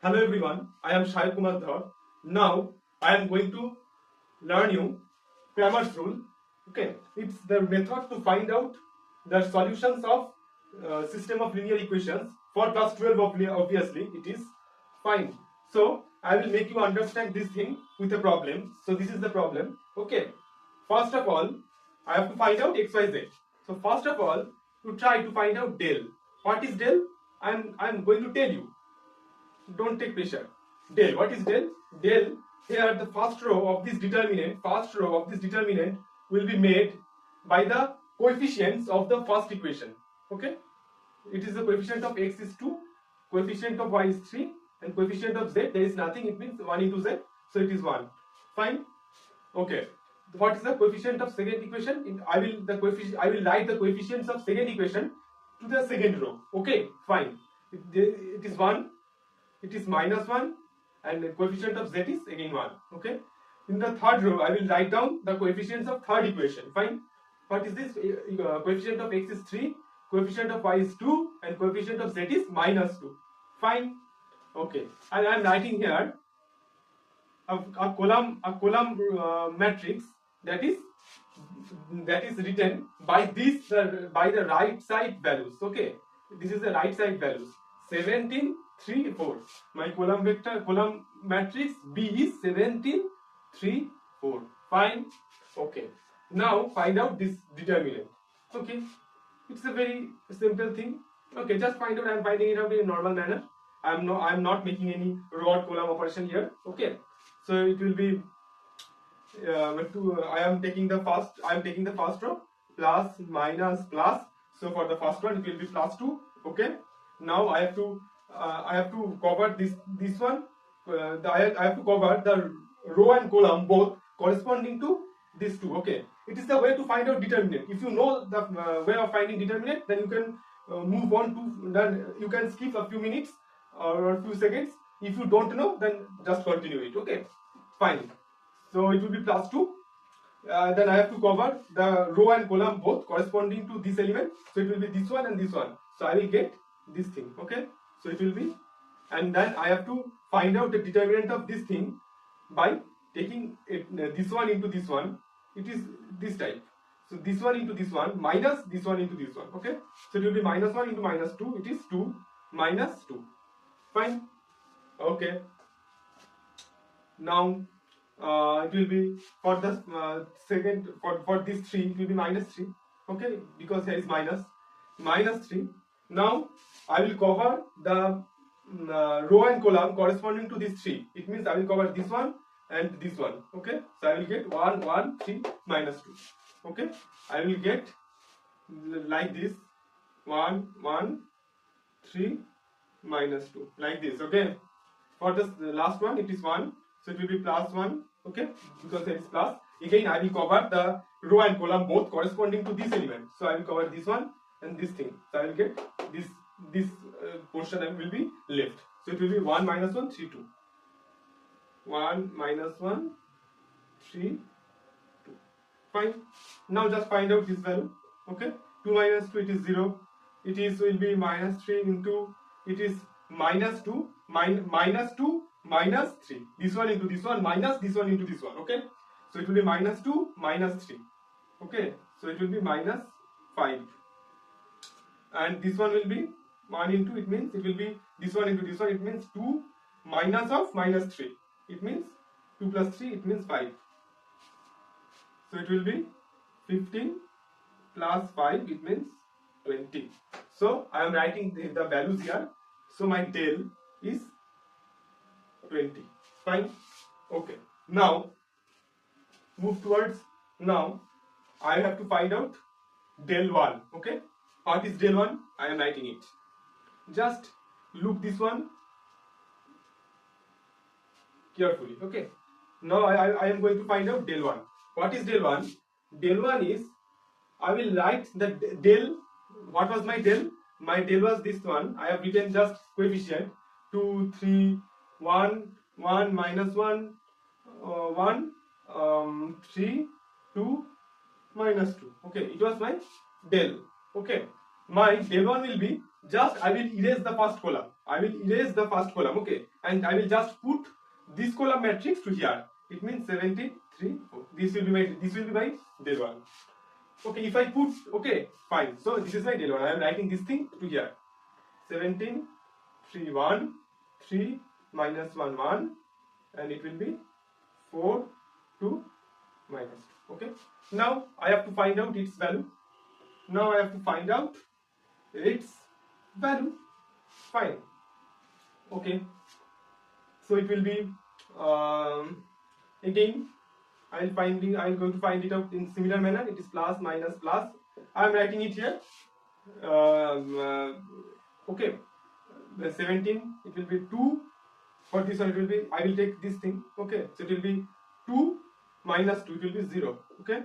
Hello everyone, I am Shai Kumar Dhar. Now I am going to learn you Cramer's rule. Okay, it's the method to find out the solutions of system of linear equations for class 12. Obviously, it is fine. So I will make you understand this thing with a problem. So this is the problem. Okay, first of all, I have to find out x, y, z. So first of all, to try to find out del. What is del? I'm going to tell you. Don't take pressure. Del. What is del? Del. Here the first row of this determinant will be made by the coefficients of the first equation. Okay. It is the coefficient of x is 2, coefficient of y is 3, and coefficient of z there is nothing. It means 1 into z, so it is 1. Fine. Okay. What is the coefficient of second equation? I will write the coefficients of second equation to the second row. Okay. Fine. It is 1. It is -1, and the coefficient of z is again 1. Okay. In the third row, I will write down the coefficients of third equation. Fine. What is this? Coefficient of x is 3, coefficient of y is 2, and coefficient of z is -2. Fine. Okay. And I am writing here a column matrix that is written by by the right side values. Okay. This is the right side values. 17, 3, 4. My column matrix B is 17, 3, 4. Fine. Okay. Now find out this determinant. Okay. It's a very simple thing. Okay, just find out. I'm finding it out in a normal manner. I'm not making any row or column operation here. Okay. So it will be I am taking the first row, plus, minus, plus. So for the first one it will be +2. Okay. Now I have to cover this one. I have to cover the row and column both corresponding to these two. Okay. It is the way to find out determinant. If you know the way of finding determinant, then you can move on to. Then you can skip a few minutes or a few seconds. If you don't know, then just continue it. Okay. Fine. So it will be +2. Then I have to cover the row and column both corresponding to this element. So it will be this one and this one. So I will get this thing. Okay. So it will be, and then I have to find out the determinant of this thing by taking this one into this one. It is this type. So this one into this one minus this one into this one. Okay. So it will be -1 into -2. It is 2 minus 2. Fine. Okay. Now it will be for the second for this 3 it will be -3. Okay, because here is -3. Now I will cover the row and column corresponding to these 3. It means I will cover this one and this one. Okay, so I will get 1, 1, 3, -2. Okay, I will get like this 1, 1, 3, -2, like this. Okay, for this last one it is 1, so it will be +1. Okay, because it is plus. Again I will cover the row and column both corresponding to this element. So I will cover this one and this thing. So I will get this portion will be left. So it will be 1, -1, 3, 2. 1, -1, 3, 2. Fine. Now just find out this value. Okay. 2 minus 2, it is 0. Will be -3 into, it is -2 minus 3. This one into this one minus this one into this one. Okay. So it will be -2 minus 3. Okay. So it will be -5. And this one will be 1 into, it means it will be this one into this one. It means 2 minus of -3. It means 2 plus 3. It means 5. So it will be 15 plus 5. It means 20. So I am writing the values here. So my del is 20. Fine. Okay. Now move towards. Now I have to find out del 1. Okay. What is del 1? I am writing it. Just look this one carefully. Okay. Now I am going to find out del 1. What is del 1? Del 1 is, I will write the del. What was my del? My del was this one. I have written just coefficient 2, 3, 1, 1, -1, 1, 3, 2, -2. Okay, it was my del. Okay, my del 1 will be just I will erase the first column. I will erase the first column, okay, and I will just put this column matrix to here. It means 17, 3, 4. This will be my del 1. Okay, if I put, okay, fine. So this is my del 1. I am writing this thing to here. 17, 3, 1, 3 minus 1, 1, and it will be 4, 2 minus 2. Okay. Now I have to find out its value. Now I have to find out its value. Fine. Okay. So it will be again. I'm going to find it out in similar manner. It is plus minus plus. I am writing it here. Okay. The 17. It will be 2. For this one, it will be. I will take this thing. Okay. So it will be 2 minus 2. It will be 0. Okay.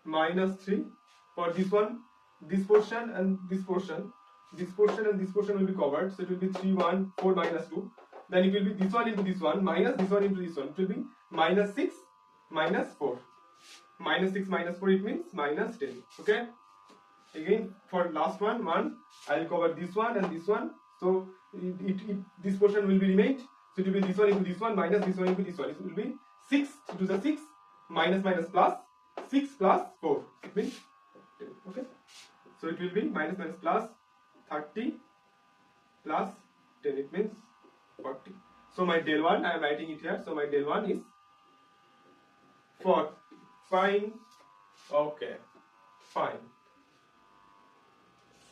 Minus 3. For this one, this portion and this portion. This portion and this portion will be covered. So it will be 3, 1, 4 minus 2. Then it will be this one into this one minus this one into this one. It will be minus 6 minus 4. Minus 6 minus 4, it means minus 10. Okay. Again for last one, I will cover this one and this one. So this portion will be remained. So it will be this one into this one minus this one into this one. It will be 6 to the 6 minus minus plus 6 plus 4. It means 10. Okay. So it will be minus minus plus 30 plus 10. It means 40. So my del 1, I am writing it here. So my del 1 is 40. Fine. Okay. Fine.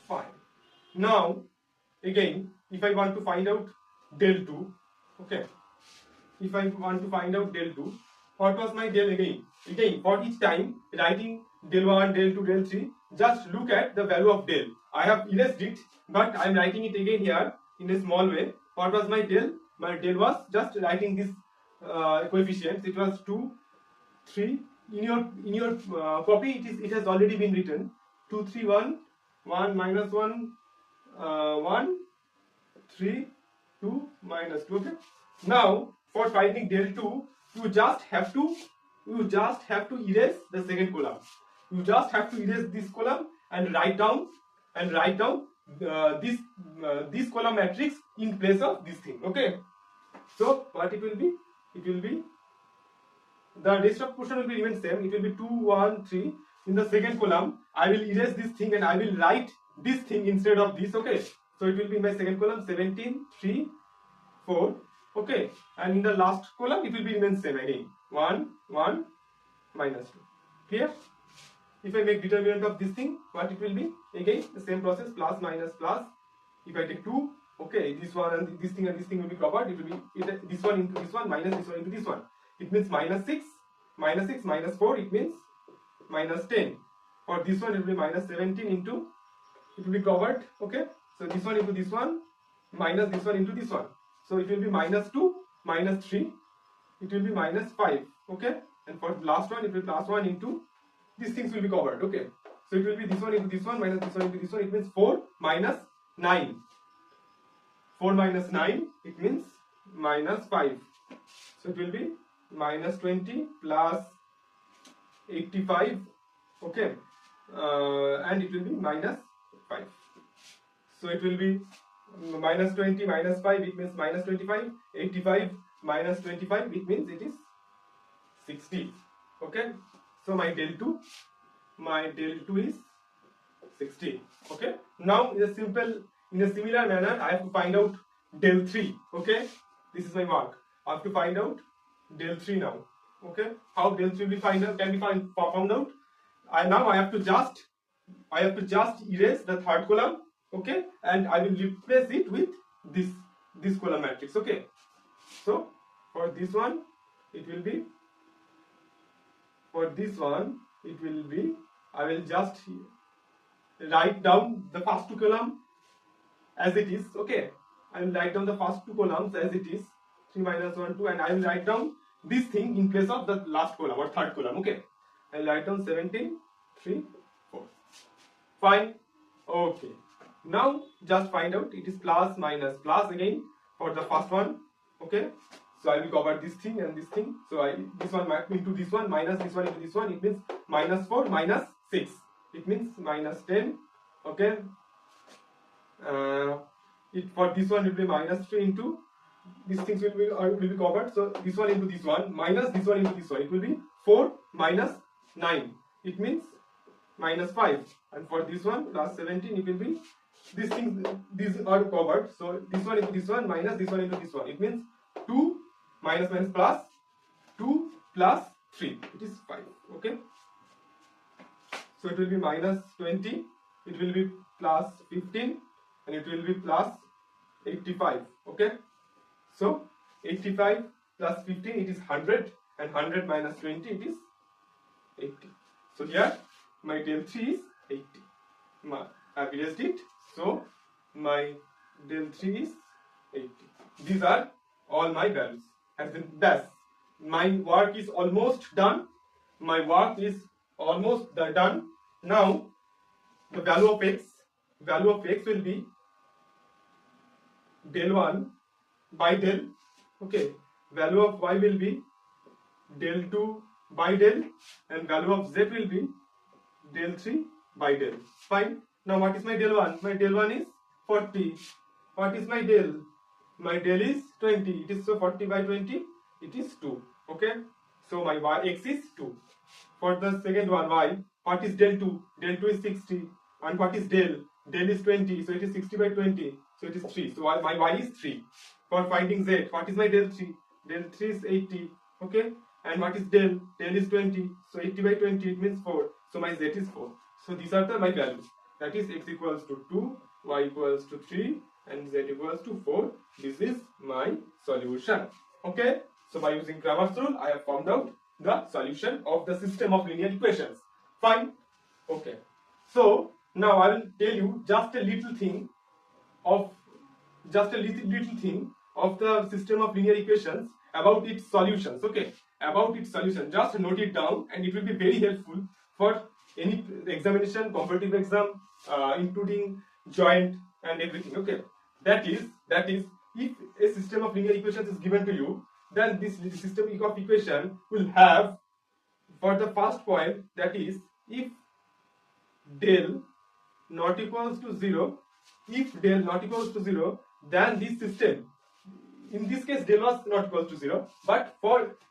Fine. Now, again, if I want to find out del 2, okay. If I want to find out del 2, what was my del again? Again, for each time writing del 1, del 2, del 3, just look at the value of del. I have erased it, but I am writing it again here in a small way. What was my del? My del was just writing this coefficients. It was 2, 3. In your copy, it has already been written 2, 3, 1, 1 minus 1, 1, 3, 2 minus 2. Okay. Now for finding del 2, you just have to erase the second column. You just have to erase this column and write down this column matrix in place of this thing. Okay. So what it will be? It will be the rest of portion will be remain same. It will be 2, 1, 3. In the second column, I will erase this thing and I will write this thing instead of this. Okay. So it will be in my second column 17, 3, 4. Okay. And in the last column, it will be remain same again. 1, 1, minus 2. Clear? If I make determinant of this thing, what it will be? Again, the same process, plus, minus, plus. If I take 2, okay, this one and this thing will be covered. It will be this one into this one, minus this one into this one. It means minus 6, minus 4, it means minus 10. For this one, it will be minus 17 into, it will be covered, okay. So this one into this one, minus this one into this one. So it will be minus 2, minus 3, it will be minus 5, okay. And for the last one, it will be plus 1 into, these things will be covered, okay. So it will be this one into this one, minus this one into this one, it means 4 minus 9. 4 minus 9, it means minus 5. So it will be minus 20 plus 85, okay, and it will be minus 5. So it will be minus 20 minus 5, it means minus 25. 85 minus 25, it means it is 60. Okay. So my del 2 is 60. Okay. Now in a similar manner, I have to find out del 3. Okay. This is my mark. I have to find out del 3 now. Okay. How del 3 will can be found out? Now I have to just erase the third column. Okay. And I will replace it with this column matrix. Okay. So for this one, it will be. For this one, it will be. I will just write down the first two columns as it is. Okay. I will write down the first two columns as it is. 3 minus 1, 2, and I will write down this thing in place of the last column or third column. Okay. I will write down 17, 3, 4. Fine. Okay. Now just find out it is plus minus plus again for the first one. Okay. So I will cover this thing and this thing. So this one into this one minus this one into this one. It means minus 4 minus 6. It means minus 10. Okay. it for this one it will be minus 3 into these things will be covered. So this one into this one minus this one into this one, it will be 4 minus 9, it means minus 5, and for this one plus 17 it will be these things, these are covered. So this one into this one minus this one into this one, it means 2 minus minus plus 2 plus 3, it is 5. Okay, so it will be minus 20, it will be plus 15, and it will be plus 85. Okay, so 85 plus 15 it is 100, and 100 minus 20 it is 80. So here my del 3 is 80. I have erased it, so my del 3 is 80. These are all my values. As in thus, my work is almost done. My work is almost done. Now the value of x will be del 1 by del. Okay, value of y will be del 2 by del, and value of z will be del 3 by del. Fine. Now what is my del 1? My del 1 is 40. What is my del? My del is 20. It is so 40 by 20. It is 2. Okay. So my x is 2. For the second one, y, what is del 2? Del 2 is 60. And what is del? Del is 20. So it is 60 by 20. So it is 3. So my y is 3. For finding z, what is my del 3? Del 3 is 80. Okay. And what is del? Del is 20. So 80 by 20, it means 4. So my z is 4. So these are my values. That is x equals to 2, y equals to 3, and z equals to 4. This is my solution. Okay. So by using Cramer's rule, I have found out the solution of the system of linear equations. Fine. Okay. So now I will tell you just a little thing of the system of linear equations, about its solutions. Okay, about its solution. Just note it down, and it will be very helpful for any examination, competitive exam, including joint and everything. Okay, that is if a system of linear equations is given to you, then this system of equation will have, for the first point, that is if del not equals to 0, if del not equals to 0, then this system, in this case del was not equals to 0, but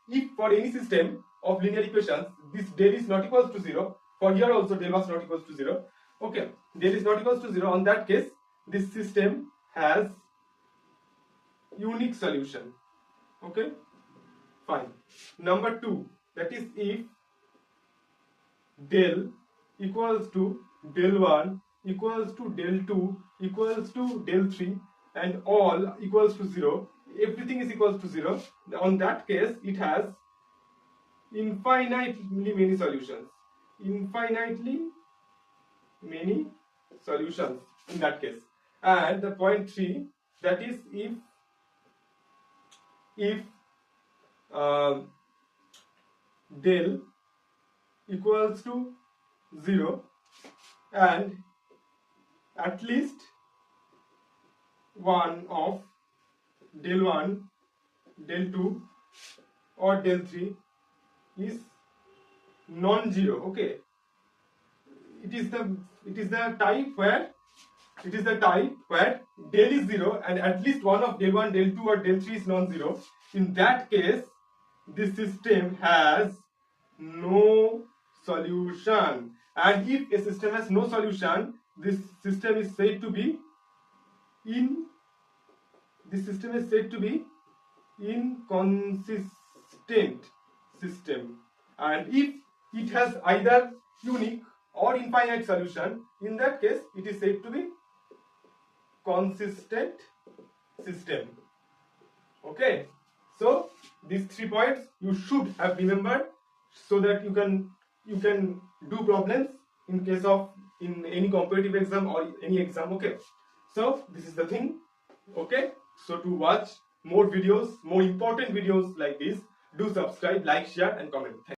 if for any system of linear equations this del is not equals to 0, for here also del was not equals to 0. Okay, del is not equals to 0, on that case this system has unique solution. Okay, fine. Number 2, that is if del equals to del 1 equals to del 2 equals to del 3 and all equals to 0, everything is equals to 0, on that case it has infinitely many solutions. Infinitely many solutions in that case. And the point 3, that is if del equals to 0 and at least one of del 1, del 2 or del 3 is non-zero. Okay, it is the type where del is 0 and at least one of del 1, del 2 or del 3 is non-zero. In that case, this system has no solution. And if a system has no solution, this system is said to be inconsistent system. And if it has either unique or infinite solution, in that case it is said to be consistent system. Okay, so these 3 points you should have remembered, so that you can do problems in case of in any competitive exam or any exam. Okay, so this is the thing. Okay, so to watch more videos, more important videos like this, do subscribe, like, share and comment.